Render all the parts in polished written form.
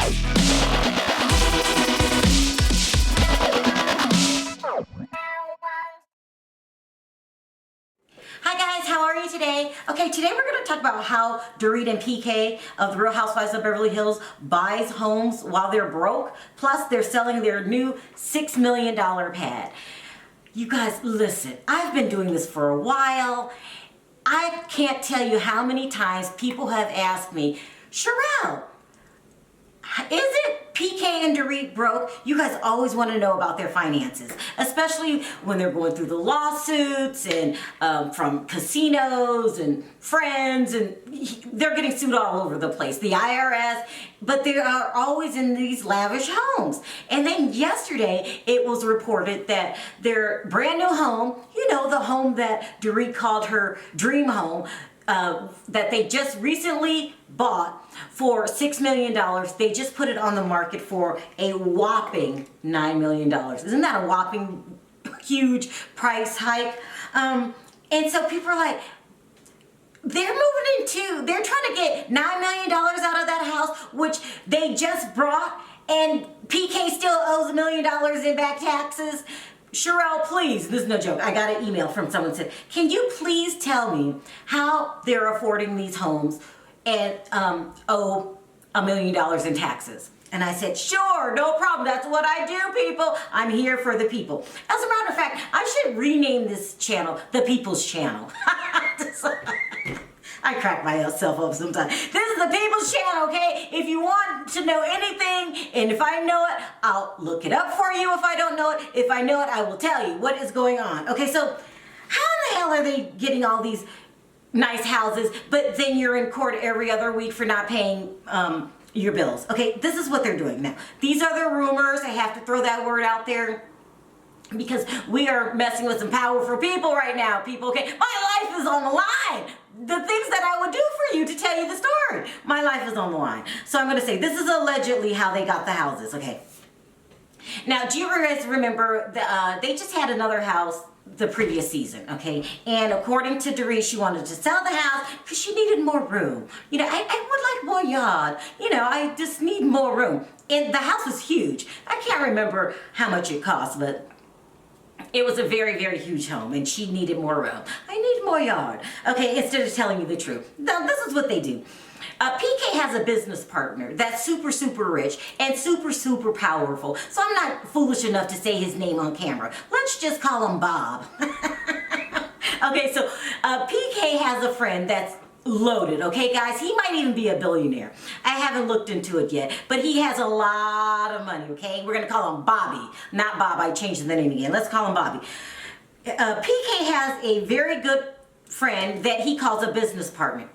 Hi guys, how are you today? Okay, today we're going to talk about how Dorit and PK of the Real Housewives of Beverly Hills buys homes while they're broke. Plus, they're selling their new $6 million pad. You guys, listen, I've been doing this for a while. I can't tell you how many times people have asked me, Sharrell, isn't PK and Dorit broke? You guys always want to know about their finances, especially when they're going through the lawsuits and from casinos and friends, and they're getting sued all over the place, the IRS, but they are always in these lavish homes. And then yesterday it was reported that their brand new home, you know, the home that Dorit called her dream home, that they just recently bought for $6 million. They just put it on the market for a whopping $9 million. Isn't that a whopping huge price hike? And so people are like, they're trying to get $9 million out of that house, which they just brought, and PK still owes $1 million in back taxes. Sharrell, please, this is no joke. I got an email from someone that said, can you please tell me how they're affording these homes and owe $1 million in taxes? And I said, sure, no problem. That's what I do, people. I'm here for the people. As a matter of fact, I should rename this channel the People's Channel. I crack myself up sometimes. This is the People's Channel, okay? If you want to know anything, and if I know it, I'll look it up for you if I don't know it. If I know it, I will tell you what is going on. Okay, so how in the hell are they getting all these nice houses, but then you're in court every other week for not paying your bills? Okay, this is what they're doing now. These are the rumors. I have to throw that word out there, because we are messing with some powerful people right now, people, okay? My life is on the line. The things that I would do for you to tell you the story. My life is on the line. So I'm going to say, this is allegedly how they got the houses, okay? Now, do you guys remember, they just had another house the previous season, okay? And according to Dorit, she wanted to sell the house because she needed more room. You know, I would like more yard. You know, I just need more room. And the house was huge. I can't remember how much it cost, but it was a very, very huge home, and she needed more room. I need more yard. Okay, instead of telling you the truth. Now, this is what they do. PK has a business partner that's super, super rich and super, super powerful. So I'm not foolish enough to say his name on camera. Let's just call him Bob. Okay, so PK has a friend that's loaded, okay guys? He might even be a billionaire. I haven't looked into it yet, but he has a lot of money, okay? We're gonna call him Bobby, not Bob. I changed the name again. Let's call him Bobby. PK has a very good friend that he calls a business partner.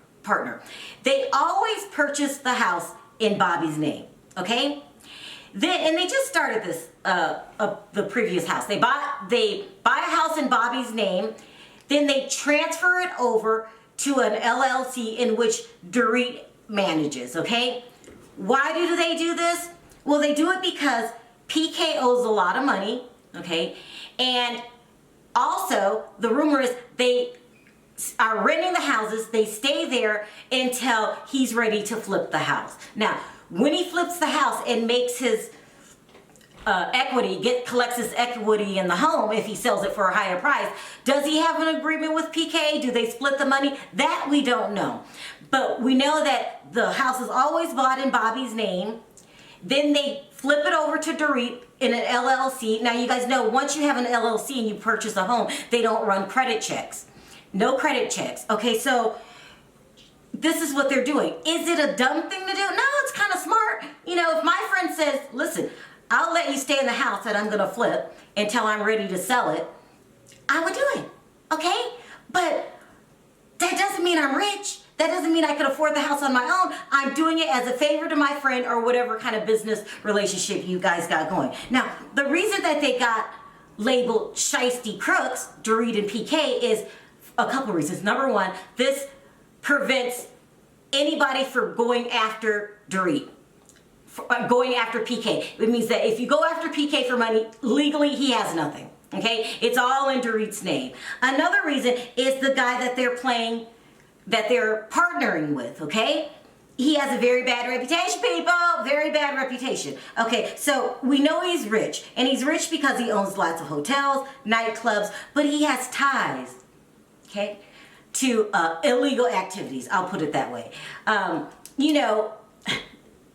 They always purchase the house in Bobby's name, okay? And they just started this, the previous house. They buy a house in Bobby's name, then they transfer it over to an LLC in which Dorit manages, okay? Why do they do this? Well, they do it because PK owes a lot of money, okay? And also, the rumor is they are renting the houses. They stay there until he's ready to flip the house. Now, when he flips the house and makes his collects his equity in the home, if he sells it for a higher price, does he have an agreement with PK? Do they split the money? That we don't know. But we know that the house is always bought in Bobby's name. Then they flip it over to Dorit in an LLC. Now you guys know, once you have an LLC and you purchase a home, they don't run credit checks. No credit checks. Okay, so this is what they're doing. Is it a dumb thing to do? No, it's kind of smart. You know, if my friend says, listen, I'll let you stay in the house that I'm going to flip until I'm ready to sell it, I would do it, okay? But that doesn't mean I'm rich. That doesn't mean I could afford the house on my own. I'm doing it as a favor to my friend or whatever kind of business relationship you guys got going. Now, the reason that they got labeled shiesty crooks, Dorit and PK, is a couple reasons. Number one, this prevents anybody from going after Dorit. Going after PK. It means that if you go after PK for money, legally he has nothing. Okay? It's all in Dorit's name. Another reason is the guy that they're partnering with, okay? He has a very bad reputation, people. Very very bad reputation. Okay, so we know he's rich, and he's rich because he owns lots of hotels, nightclubs, but he has ties, okay, to illegal activities. I'll put it that way. You know,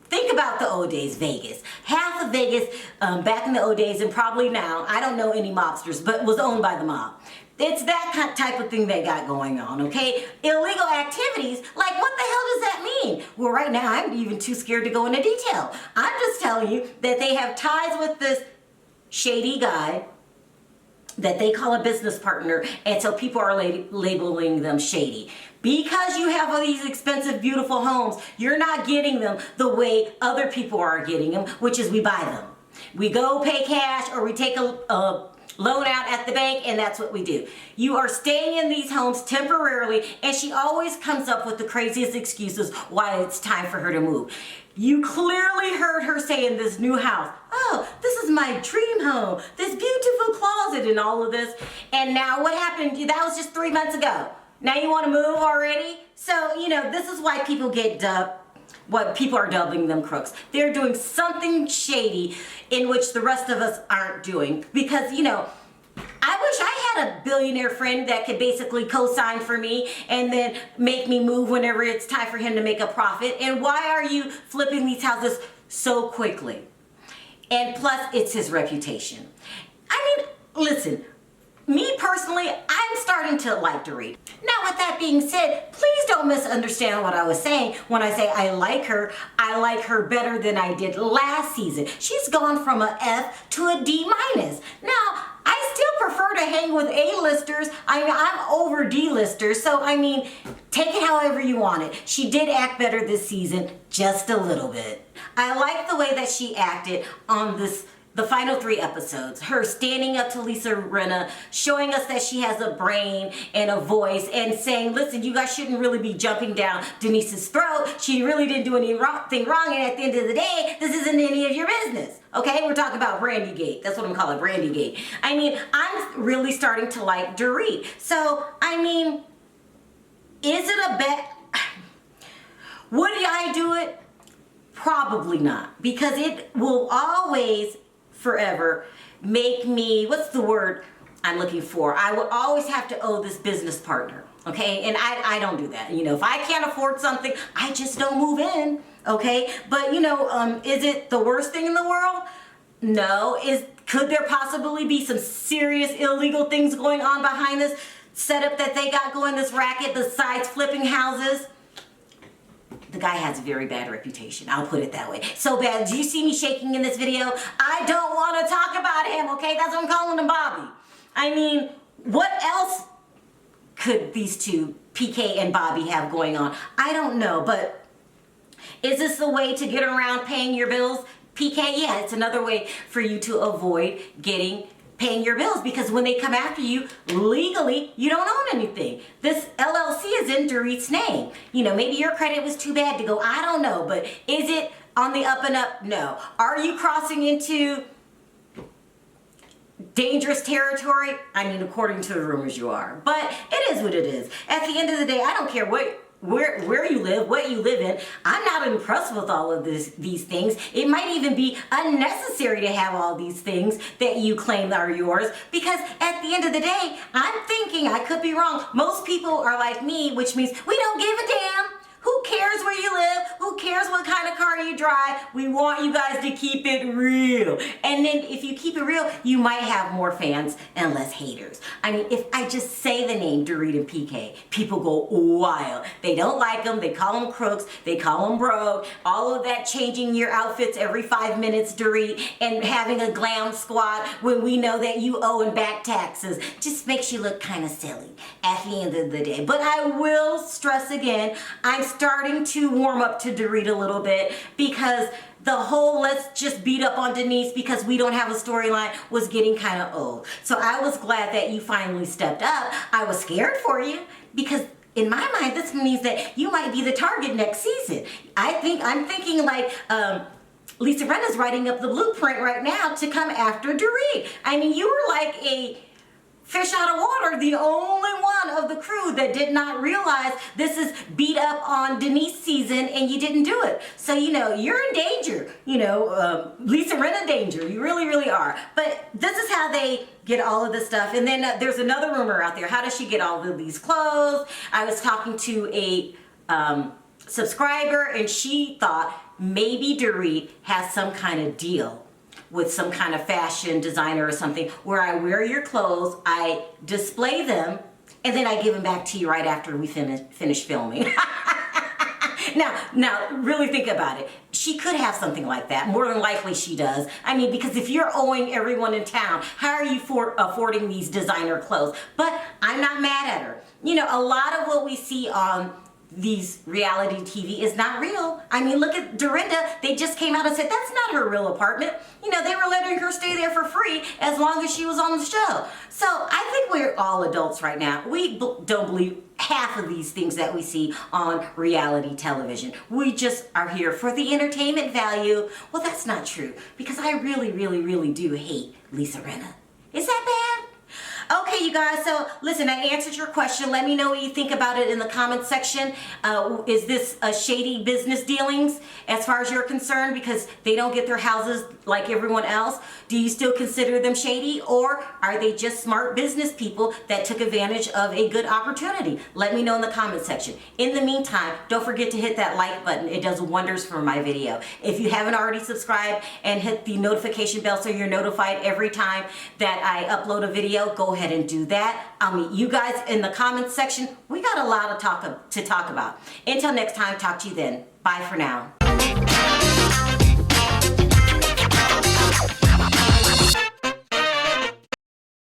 think about the old days, Vegas. Half of Vegas, back in the old days and probably now, I don't know any mobsters, but was owned by the mob. It's that type of thing they got going on, okay? Illegal activities, like what the hell does that mean? Well, right now, I'm even too scared to go into detail. I'm just telling you that they have ties with this shady guy that they call a business partner, and so people are labeling them shady. Because you have all these expensive, beautiful homes, you're not getting them the way other people are getting them, which is we buy them. We go pay cash or we take a loan out at the bank, and that's what we do. You are staying in these homes temporarily, and she always comes up with the craziest excuses why it's time for her to move. You clearly heard her say in this new house, oh, this is my dream home, this beautiful closet and all of this. And now what happened? That was just 3 months ago. Now you want to move already? So, you know, this is why people get dubbed, what people are dubbing them crooks. They're doing something shady in which the rest of us aren't doing. Because, you know, I wish I had a billionaire friend that could basically co-sign for me and then make me move whenever it's time for him to make a profit. And why are you flipping these houses so quickly? And plus, it's his reputation. I mean, listen, me personally, I'm starting to like Dorit. Now, with that being said, please don't misunderstand what I was saying when I say I like her better than I did last season. She's gone from a F to a D minus. Now, I still prefer to hang with A-listers. I'm over D-listers, so I mean, take it however you want it. She did act better this season, just a little bit. I like the way that she acted on the final 3 episodes. Her standing up to Lisa Rinna, showing us that she has a brain and a voice, and saying, listen, you guys shouldn't really be jumping down Denise's throat. She really didn't do anything wrong, and at the end of the day, this isn't any of your business. Okay, we're talking about Brandygate. That's what I'm calling Brandygate. I mean, I'm really starting to like Dorit. So, I mean, is it a bet? Would I do it? Probably not, because it will always forever make me, what's the word I'm looking for? I would always have to owe this business partner, okay? And I don't do that. You know, if I can't afford something, I just don't move in, okay? But, you know, is it the worst thing in the world? No. Could there possibly be some serious illegal things going on behind this setup that they got going, this racket, besides flipping houses? The guy has a very bad reputation. I'll put it that way. So bad. Do you see me shaking in this video? I don't want to talk about him, okay? That's what I'm calling him Bobby. I mean, what else could these two, PK and Bobby, have going on? I don't know, but is this the way to get around paying your bills? PK, yeah, it's another way for you to avoid paying your bills, because when they come after you legally, you don't own anything. This LLC is in Dorit's name. You know, maybe your credit was too bad to go. I don't know, but is it on the up and up? No. Are you crossing into dangerous territory? I mean, according to the rumors, you are. But it is what it is. At the end of the day, I don't care where you live, what you live in. I'm not impressed with all of these things. It might even be unnecessary to have all these things that you claim are yours, because at the end of the day, I'm thinking, I could be wrong, most people are like me, which means we don't give a damn. Who cares where you live? Who cares what kind of car you drive? We want you guys to keep it real. And then if you keep it real, you might have more fans and less haters. I mean, if I just say the name Dorit and PK, people go wild. They don't like them. They call them crooks. They call them broke. All of that changing your outfits every 5 minutes, Dorit, and having a glam squad when we know that you owe and back taxes just makes you look kind of silly at the end of the day. But I will stress again, I'm starting to warm up to Dorit a little bit, because the whole let's just beat up on Denise because we don't have a storyline was getting kind of old. So I was glad that you finally stepped up. I was scared for you, because in my mind, this means that you might be the target next season. I'm thinking like Lisa Rinna's writing up the blueprint right now to come after Dorit. I mean, you were like a fish out of water, the only one of the crew that did not realize this is beat up on Denise season and you didn't do it. So, you know, you're in danger, you know, Lisa Rinna danger. You really, really are. But this is how they get all of this stuff. And then there's another rumor out there. How does she get all of these clothes? I was talking to a subscriber and she thought maybe Dorit has some kind of deal with some kind of fashion designer or something where I wear your clothes, I display them, and then I give them back to you right after we finish filming. Now, really think about it. She could have something like that. More than likely she does. I mean, because if you're owing everyone in town, how are you affording these designer clothes? But I'm not mad at her. You know, a lot of what we see on these reality TV is not real. I mean, look at Dorinda. They just came out and said that's not her real apartment. You know, they were letting her stay there for free as long as she was on the show. So I think we're all adults right now. We don't believe half of these things that we see on reality television. We just are here for the entertainment value. Well, that's not true because I really, really, really do hate Lisa Rinna. Is that bad? Okay, you guys, so listen, I answered your question. Let me know what you think about it in the comment section. Is this a shady business dealings as far as you're concerned because they don't get their houses like everyone else? Do you still consider them shady, or are they just smart business people that took advantage of a good opportunity? Let me know in the comment section. In the meantime, don't forget to hit that like button. It does wonders for my video. If you haven't already subscribed and hit the notification bell so you're notified every time that I upload a video, go ahead and do that. I'll meet you guys in the comments section. We got a lot of to talk about. Until next time, talk to you then. Bye for now.